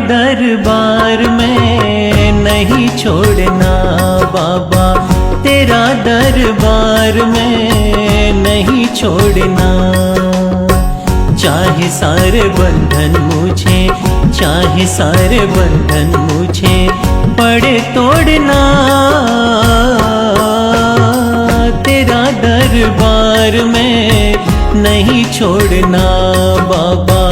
दरबार में नहीं छोड़ना बाबा, तेरा दरबार में नहीं छोड़ना। चाहे सारे बंधन मुझे, चाहे सारे बंधन मुझे पड़े तोड़ना, तेरा दरबार में नहीं छोड़ना बाबा,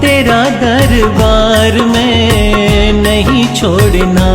तेरा दरबार में नहीं छोड़ना।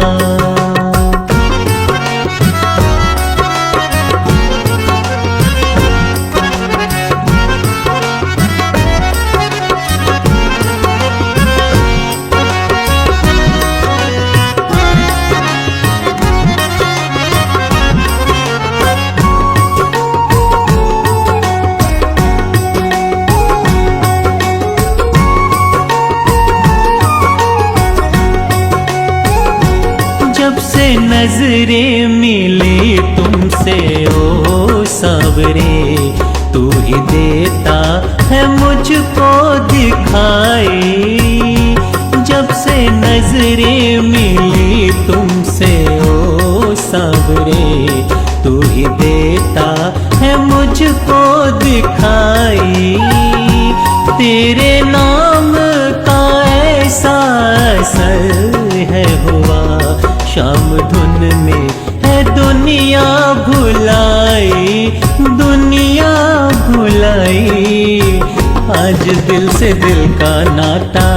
नजरें मिली तुमसे ओ सावरे, तू ही देता है मुझको दिखाई। जब से नजरें मिली तुमसे ओ सावरे, तू ही देता है मुझको दिखाई। तेरे नाम का ऐसा असर है हुआ, शाम धुन में है दुनिया भुलाई, दुनिया भुलाई। आज दिल से दिल का नाता,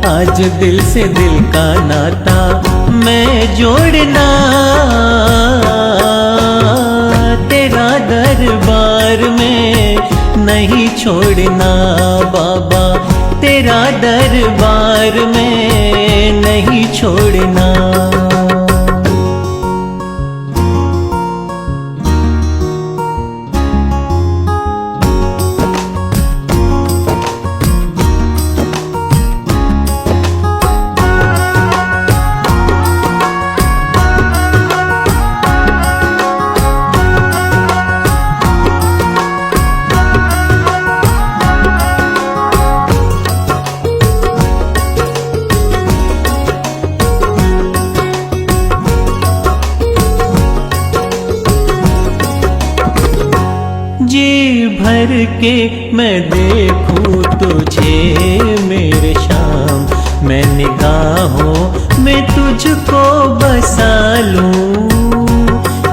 आज दिल से दिल का नाता मैं जोड़ना, तेरा दरबार में नहीं छोड़ना बाबा, तेरा दरबार में नहीं छोड़ना। जी भर के मैं देखूं तुझे मेरे शाम, मैं निगाहों में तुझको बसा लूं।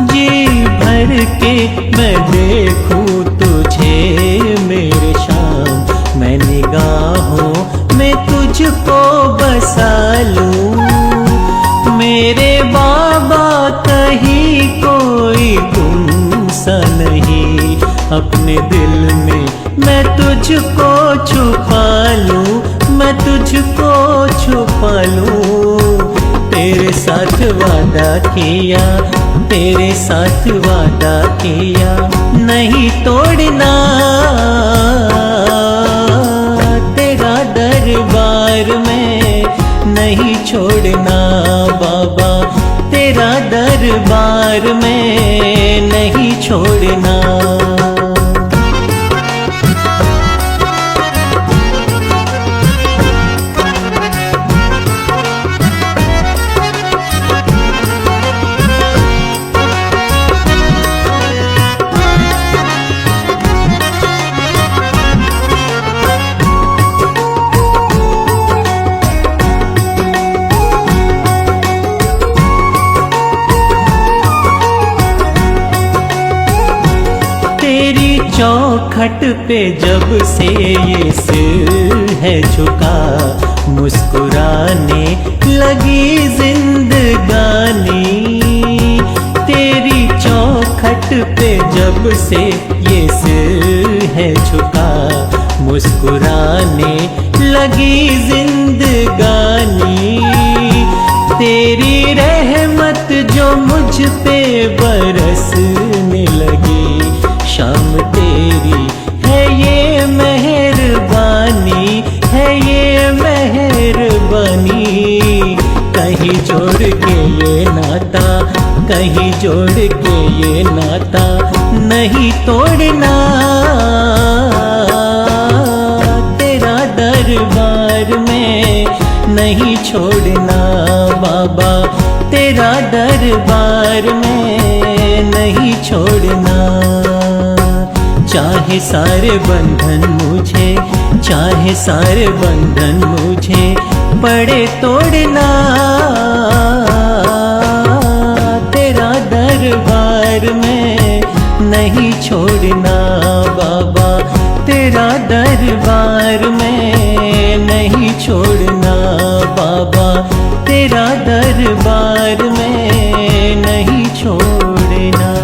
जी भर के मैं देखूं तुझे मेरे शाम, मैं निगाहों में तुझको बसा लूं। मेरे बाबा कहीं कोई गुमसा नहीं, अपने दिल में मैं तुझको छुपा लूं, मैं तुझको छुपा लूं। तेरे साथ वादा किया, तेरे साथ वादा किया नहीं तोड़ना, तेरा दरबार में नहीं छोड़ना बाबा, तेरा दरबार में नहीं छोड़ना। चौखट पे जब से ये सिर है झुका, मुस्कुराने लगी जिंदगानी। तेरी चौखट पे जब से ये सिर है झुका, मुस्कुराने लगी जिंदगानी। तेरी रहमत जो मुझ पे बरसने लगी, शाम तेरी है ये मेहरबानी, है ये मेहरबानी। कहीं जोड़ के ये नाता, कहीं जोड़ के ये नाता नहीं तोड़ना, तेरा दरबार में नहीं छोड़ना बाबा, तेरा दरबार में नहीं छोड़ना। चाहे सारे बंधन मुझे, चाहे सारे बंधन मुझे पड़े तोड़ना, तेरा दरबार में नहीं छोड़ना बाबा, तेरा दरबार में नहीं छोड़ना बाबा, तेरा दरबार में नहीं छोड़ना।